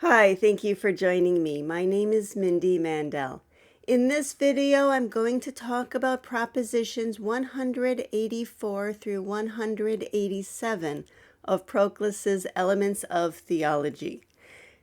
Hi, thank you for joining me. My name is Mindy Mandell. In this video, I'm going to talk about propositions 184 through 187 of Proclus's Elements of Theology.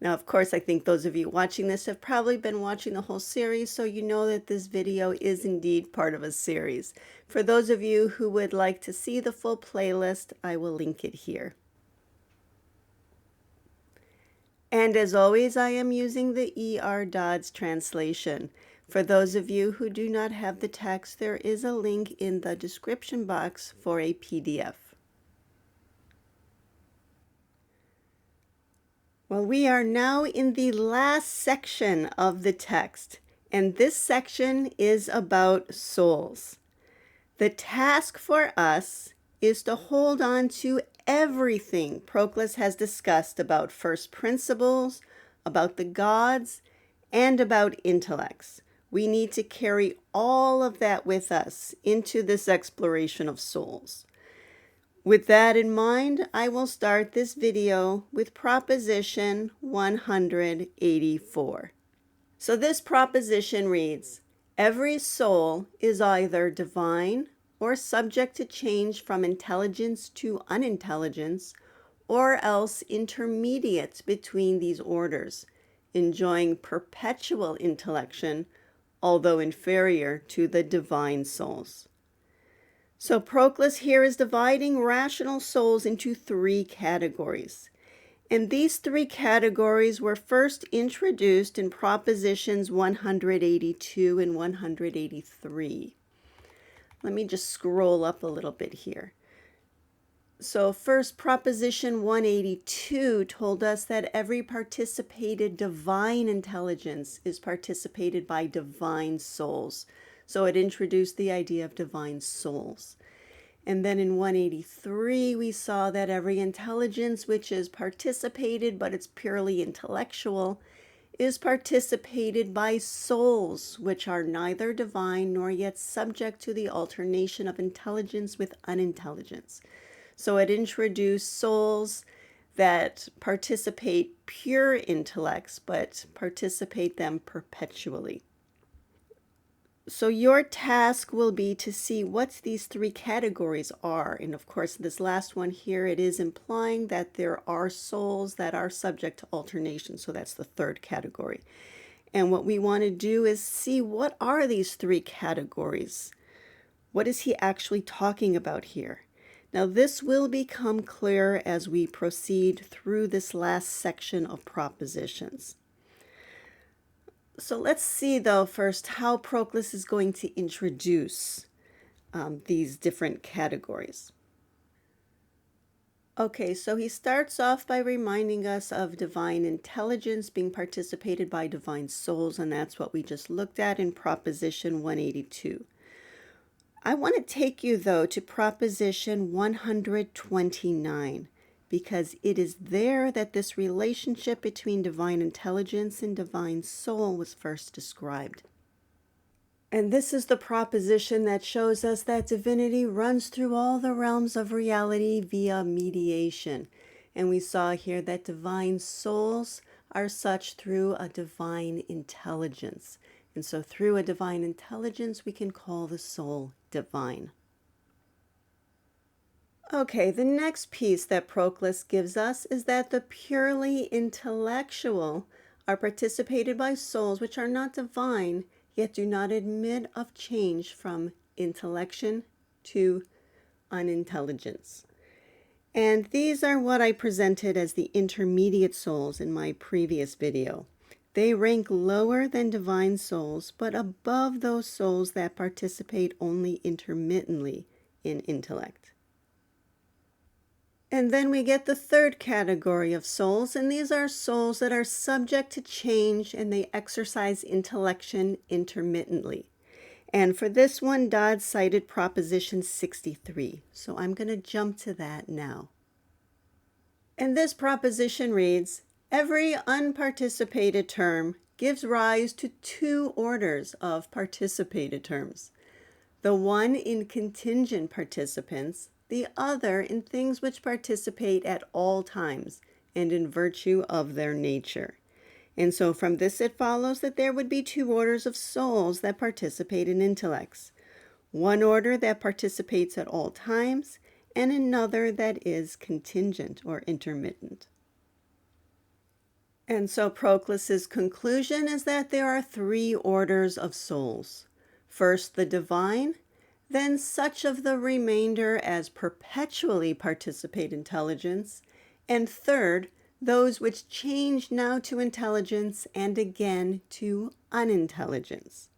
Now, of course, I think those of you watching this have probably been watching the whole series, so you know that this video is indeed part of a series. For those of you who would like to see the full playlist, I will link it here. And as always, I am using the E.R. Dodds translation. For those of you who do not have the text, there is a link in the description box for a PDF. Well, we are now in the last section of the text, and this section is about souls. The task for us is to hold on to everything Proclus has discussed about first principles, about the gods, and about intellects. We need to carry all of that with us into this exploration of souls. With that in mind, I will start this video with proposition 184. So this proposition reads, every soul is either divine or subject to change from intelligence to unintelligence, or else intermediate between these orders, enjoying perpetual intellection, although inferior to the divine souls. So Proclus here is dividing rational souls into three categories. And these three categories were first introduced in propositions 182 and 183. Let me just scroll up a little bit here. So first, proposition 182 told us that every participated divine intelligence is participated by divine souls. So it introduced the idea of divine souls. And then in 183, we saw that every intelligence which is participated, but it's purely intellectual, is participated by souls, which are neither divine nor yet subject to the alternation of intelligence with unintelligence. So it introduced souls that participate pure intellects, but participate them perpetually. So your task will be to see what these three categories are. And of course, this last one here, it is implying that there are souls that are subject to alternation. So that's the third category. And what we want to do is see what are these three categories? What is he actually talking about here? Now, this will become clearer as we proceed through this last section of propositions. So let's see, though, first how Proclus is going to introduce these different categories. Okay, so he starts off by reminding us of divine intelligence being participated by divine souls, and that's what we just looked at in proposition 182. I want to take you, though, to proposition 129. Because it is there that this relationship between divine intelligence and divine soul was first described. And this is the proposition that shows us that divinity runs through all the realms of reality via mediation. And we saw here that divine souls are such through a divine intelligence. And so through a divine intelligence, we can call the soul divine. Okay, the next piece that Proclus gives us is that the purely intellectual are participated by souls which are not divine, yet do not admit of change from intellection to unintelligence. And these are what I presented as the intermediate souls in my previous video. They rank lower than divine souls, but above those souls that participate only intermittently in intellect. And then we get the third category of souls, and these are souls that are subject to change and they exercise intellection intermittently. And for this one, Dodd cited proposition 63. So I'm going to jump to that now. And this proposition reads, every unparticipated term gives rise to two orders of participated terms. The one in contingent participants, the other in things which participate at all times and in virtue of their nature. And so from this it follows that there would be two orders of souls that participate in intellects. One order that participates at all times, and another that is contingent or intermittent. And so Proclus's conclusion is that there are three orders of souls. First, the divine, then such of the remainder as perpetually participate intelligence, and third, those which change now to intelligence and again to unintelligence.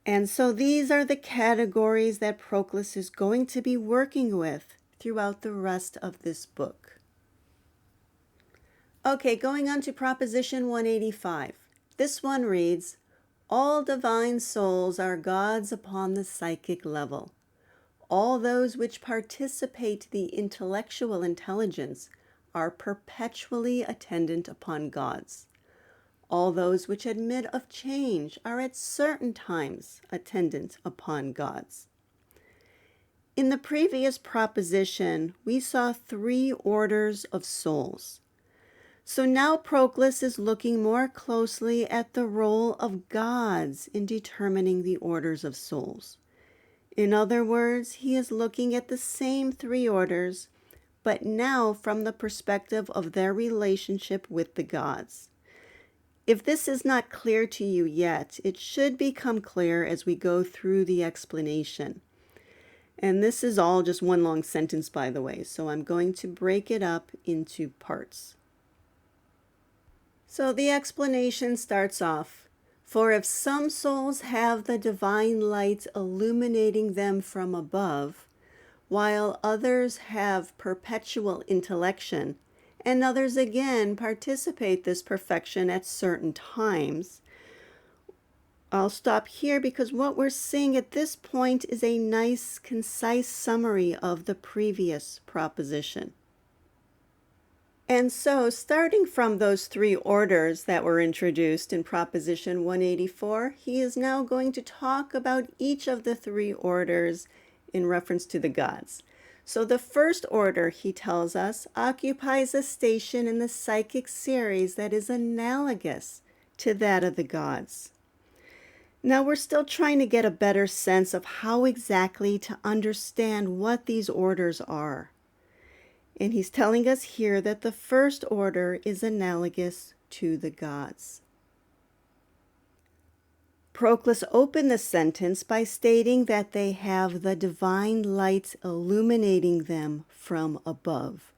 And so these are the categories that Proclus is going to be working with throughout the rest of this book. Okay, going on to Proposition 185. This one reads, all divine souls are gods upon the psychic level. All those which participate the intellectual intelligence are perpetually attendant upon gods. All those which admit of change are at certain times attendant upon gods. In the previous proposition, we saw three orders of souls. So now Proclus is looking more closely at the role of gods in determining the orders of souls. In other words, he is looking at the same three orders, but now from the perspective of their relationship with the gods. If this is not clear to you yet, it should become clear as we go through the explanation. And this is all just one long sentence, by the way, so I'm going to break it up into parts. So the explanation starts off, for if some souls have the divine light illuminating them from above, while others have perpetual intellection, and others again participate this perfection at certain times. I'll stop here because what we're seeing at this point is a nice, concise summary of the previous proposition. And so, starting from those three orders that were introduced in Proposition 184, he is now going to talk about each of the three orders in reference to the gods. So the first order, he tells us, occupies a station in the psychic series that is analogous to that of the gods. Now we're still trying to get a better sense of how exactly to understand what these orders are. And he's telling us here that the first order is analogous to the gods. Proclus opened the sentence by stating that they have the divine light illuminating them from above.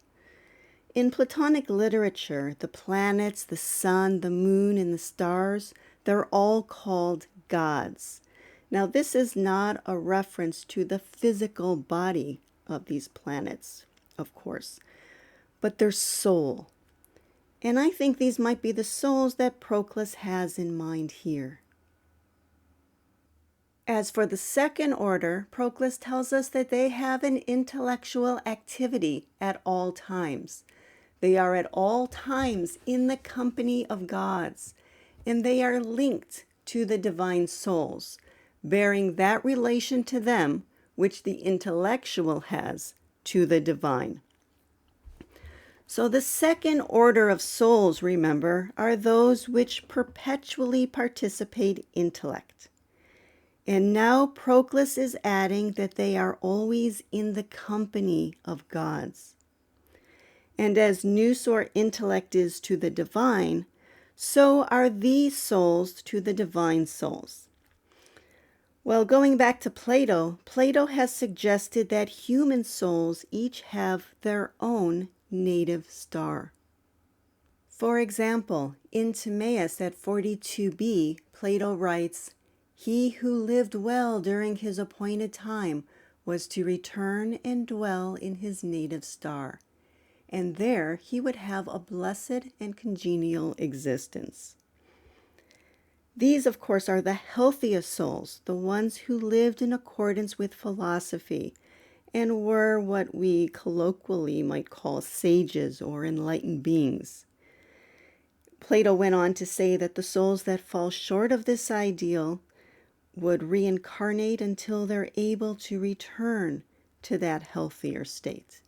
In Platonic literature, the planets, the sun, the moon, and the stars, they're all called gods. Now, this is not a reference to the physical body of these planets, of course, but their soul. And I think these might be the souls that Proclus has in mind here. As for the second order, Proclus tells us that they have an intellectual activity at all times. They are at all times in the company of gods, and they are linked to the divine souls, bearing that relation to them which the intellectual has to the divine. So the second order of souls, remember, are those which perpetually participate intellect. And now Proclus is adding that they are always in the company of gods. And as nous or intellect is to the divine, so are these souls to the divine souls. Well, going back to Plato, Plato has suggested that human souls each have their own native star. For example, in Timaeus at 42b, Plato writes, "He who lived well during his appointed time was to return and dwell in his native star, and there he would have a blessed and congenial existence." These, of course, are the healthiest souls, the ones who lived in accordance with philosophy and were what we colloquially might call sages or enlightened beings. Plato went on to say that the souls that fall short of this ideal would reincarnate until they're able to return to that healthier state.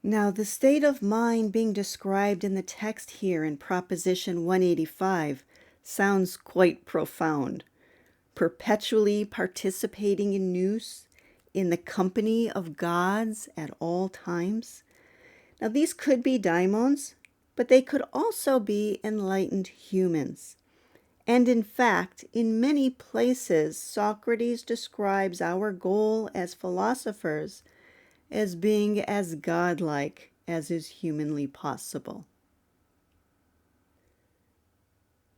Now, the state of mind being described in the text here in Proposition 185 sounds quite profound. Perpetually participating in nous, in the company of gods at all times. Now, these could be daimons, but they could also be enlightened humans. And in fact, in many places, Socrates describes our goal as philosophers as being as godlike as is humanly possible.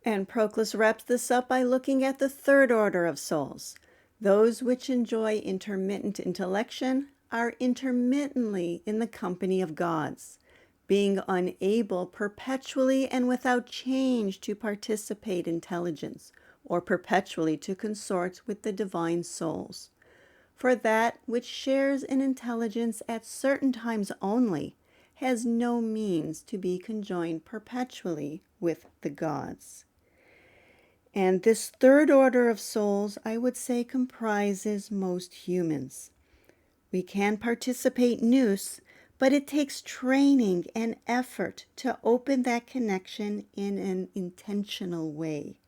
And Proclus wraps this up by looking at the third order of souls. Those which enjoy intermittent intellection are intermittently in the company of gods, being unable perpetually and without change to participate intelligence, or perpetually to consort with the divine souls. For that which shares in intelligence at certain times only has no means to be conjoined perpetually with the gods. And this third order of souls, I would say, comprises most humans. We can participate nous, but it takes training and effort to open that connection in an intentional way,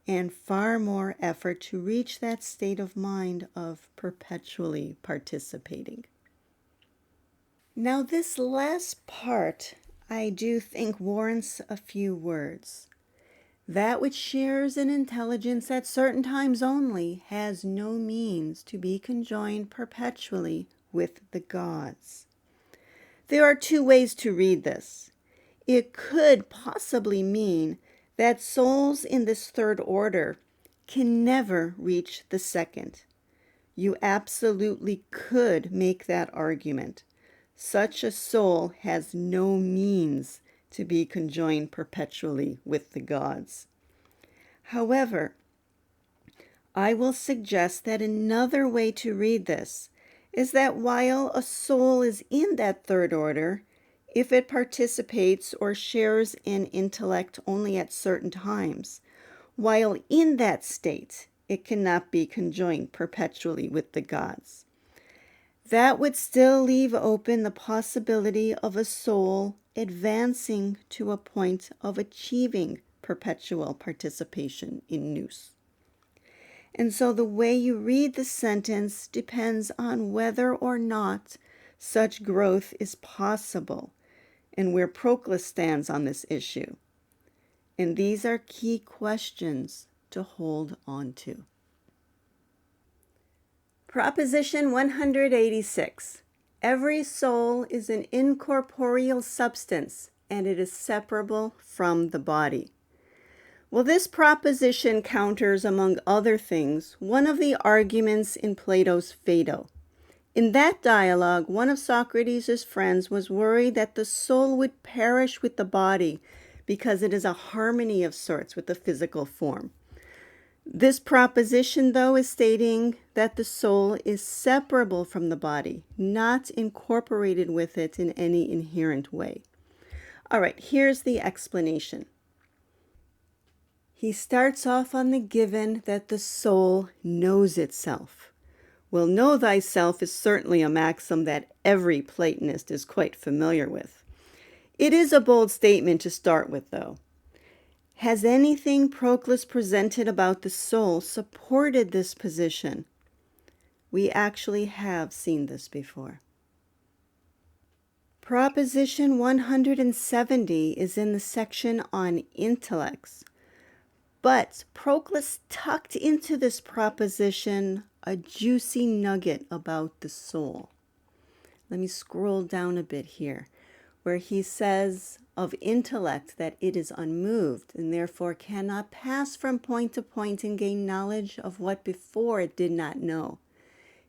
and far more effort to reach that state of mind of perpetually participating. Now, this last part, I do think, warrants a few words. That which shares in intelligence at certain times only has no means to be conjoined perpetually with the gods. There are two ways to read this. It could possibly mean that souls in this third order can never reach the second. You absolutely could make that argument. Such a soul has no means to be conjoined perpetually with the gods. However, I will suggest that another way to read this is that while a soul is in that third order, if it participates or shares in intellect only at certain times, while in that state, it cannot be conjoined perpetually with the gods. That would still leave open the possibility of a soul advancing to a point of achieving perpetual participation in nous. And so the way you read the sentence depends on whether or not such growth is possible and where Proclus stands on this issue. And these are key questions to hold on to. Proposition 186. Every soul is an incorporeal substance, and it is separable from the body. Well, this proposition counters, among other things, one of the arguments in Plato's Phaedo. In that dialogue, one of Socrates' friends was worried that the soul would perish with the body because it is a harmony of sorts with the physical form. This proposition, though, is stating that the soul is separable from the body, not incorporated with it in any inherent way. All right, here's the explanation. He starts off on the given that the soul knows itself. Well, know thyself is certainly a maxim that every Platonist is quite familiar with. It is a bold statement to start with, though. Has anything Proclus presented about the soul supported this position? We actually have seen this before. Proposition 170 is in the section on intellects, but Proclus tucked into this proposition a juicy nugget about the soul. Let me scroll down a bit here, where he says of intellect that it is unmoved and therefore cannot pass from point to point and gain knowledge of what before it did not know.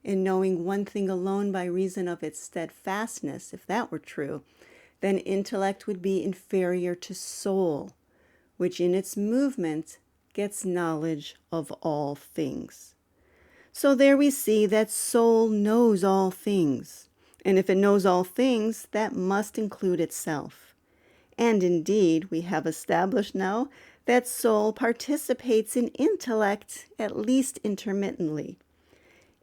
In knowing one thing alone by reason of its steadfastness, if that were true, then intellect would be inferior to soul, which in its movement gets knowledge of all things. So there we see that soul knows all things. And if it knows all things, that must include itself. And indeed, we have established now that soul participates in intellect at least intermittently.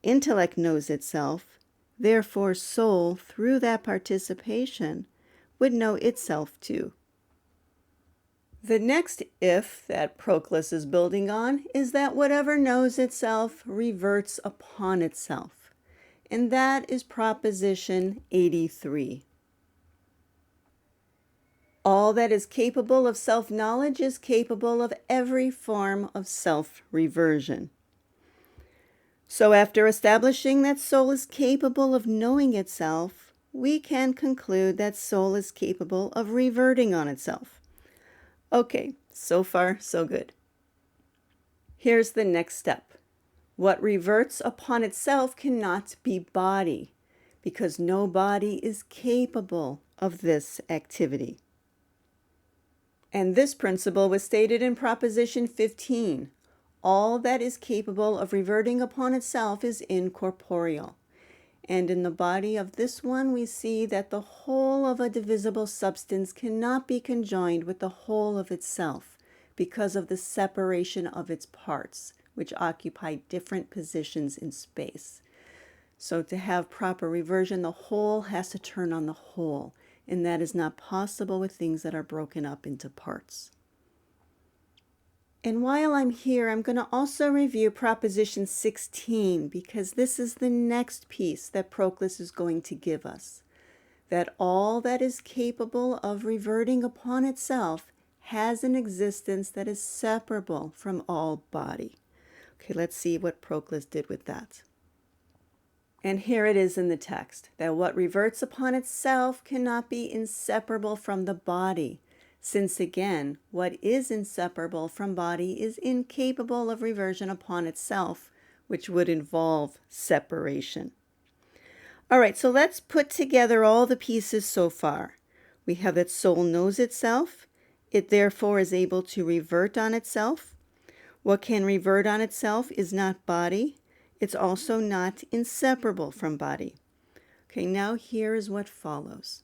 Intellect knows itself, Therefore, soul, through that participation, would know itself too. The next if that Proclus is building on is that whatever knows itself reverts upon itself. And that is proposition 83. All that is capable of self-knowledge is capable of every form of self-reversion. So after establishing that soul is capable of knowing itself, we can conclude that soul is capable of reverting on itself. Okay, so far, so good. Here's the next step. What reverts upon itself cannot be body, because no body is capable of this activity. And this principle was stated in Proposition 15. All that is capable of reverting upon itself is incorporeal. And in the body of this one, we see that the whole of a divisible substance cannot be conjoined with the whole of itself because of the separation of its parts, which occupy different positions in space. So to have proper reversion, the whole has to turn on the whole, and that is not possible with things that are broken up into parts. And while I'm here, I'm going to also review Proposition 16, because this is the next piece that Proclus is going to give us, that all that is capable of reverting upon itself has an existence that is separable from all body. Okay, let's see what Proclus did with that. And here it is in the text, that what reverts upon itself cannot be inseparable from the body, since again, what is inseparable from body is incapable of reversion upon itself, which would involve separation. All right, so let's put together all the pieces so far. We have that soul knows itself. It therefore is able to revert on itself. What can revert on itself is not body. It's also not inseparable from body. Okay, now here is what follows.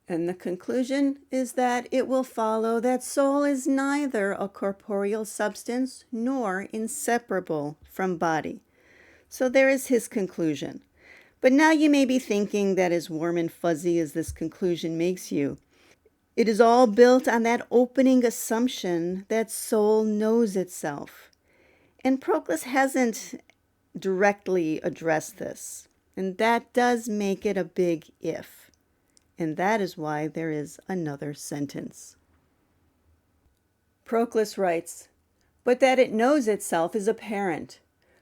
And the conclusion is that it will follow that soul is neither a corporeal substance nor inseparable from body. So there is his conclusion. But now you may be thinking that as warm and fuzzy as this conclusion makes you, it is all built on that opening assumption that soul knows itself. And Proclus hasn't directly addressed this, and that does make it a big if. And that is why there is another sentence. Proclus writes, "But that it knows itself is apparent.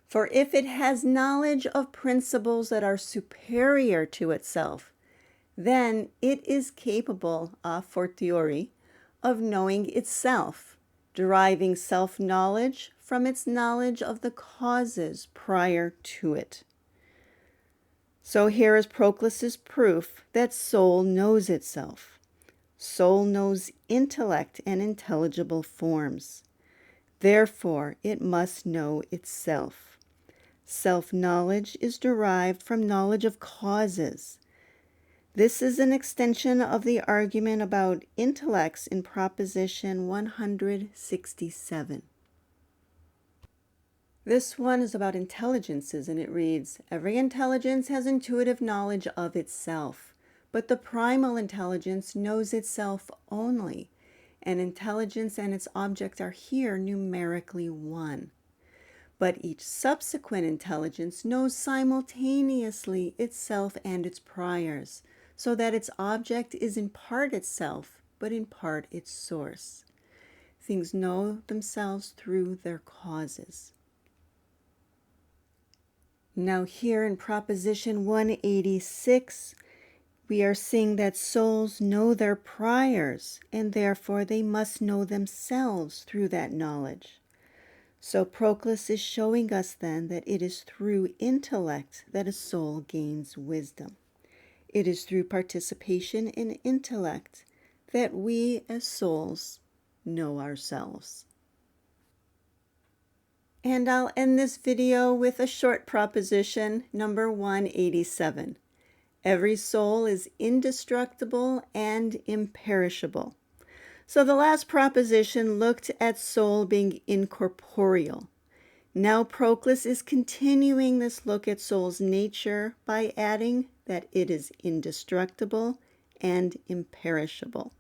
For if it has knowledge of principles that are superior to itself, then it is capable, a fortiori, of knowing itself, deriving self-knowledge from its knowledge of the causes prior to it." So here is Proclus's proof that soul knows itself. Soul knows intellect and intelligible forms. Therefore, it must know itself. Self-knowledge is derived from knowledge of causes. This is an extension of the argument about intellects in Proposition 167. This one is about intelligences, and it reads, "Every intelligence has intuitive knowledge of itself, but the primal intelligence knows itself only, and intelligence and its object are here numerically one. But each subsequent intelligence knows simultaneously itself and its priors, so that its object is in part itself, but in part its source. Things know themselves through their causes." Now here in Proposition 186, we are seeing that souls know their priors, and therefore they must know themselves through that knowledge. So Proclus is showing us then that it is through intellect that a soul gains wisdom. It is through participation in intellect that we as souls know ourselves. And I'll end this video with a short proposition, number 187. Every soul is indestructible and imperishable. So the last proposition looked at soul being incorporeal. Now Proclus is continuing this look at soul's nature by adding that it is indestructible and imperishable.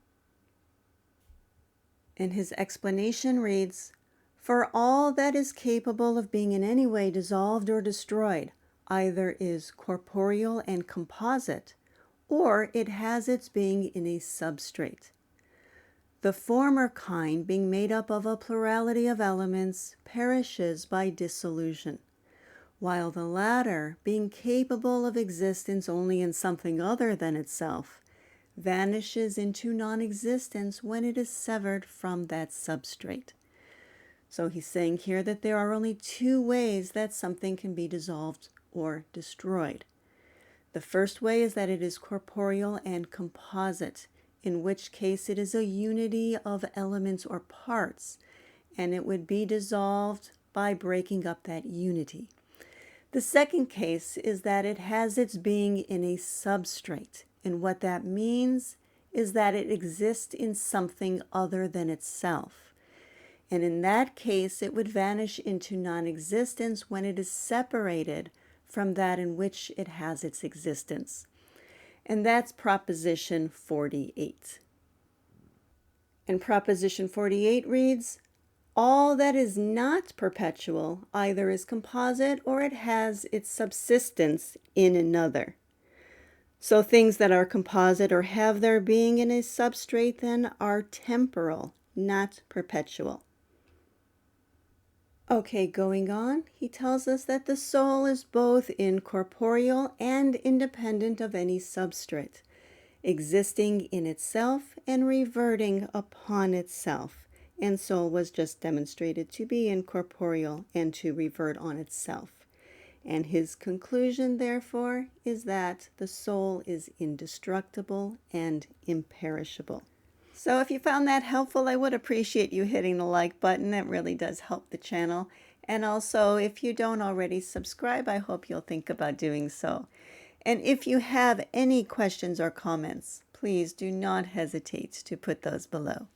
And his explanation reads, "For all that is capable of being in any way dissolved or destroyed either is corporeal and composite, or it has its being in a substrate. The former kind, being made up of a plurality of elements, perishes by dissolution, while the latter, being capable of existence only in something other than itself, vanishes into non-existence when it is severed from that substrate." So he's saying here that there are only two ways that something can be dissolved or destroyed. The first way is that it is corporeal and composite, in which case it is a unity of elements or parts, and it would be dissolved by breaking up that unity. The second case is that it has its being in a substrate, and what that means is that it exists in something other than itself. And in that case, it would vanish into non-existence when it is separated from that in which it has its existence. And that's Proposition 48. And Proposition 48 reads, "All that is not perpetual either is composite or it has its subsistence in another." So things that are composite or have their being in a substrate then are temporal, not perpetual. Okay, going on, he tells us that the soul is both incorporeal and independent of any substrate, existing in itself and reverting upon itself. And soul was just demonstrated to be incorporeal and to revert on itself. And his conclusion, therefore, is that the soul is indestructible and imperishable. So if you found that helpful, I would appreciate you hitting the like button. That really does help the channel. And also, if you don't already subscribe, I hope you'll think about doing so. And if you have any questions or comments, please do not hesitate to put those below.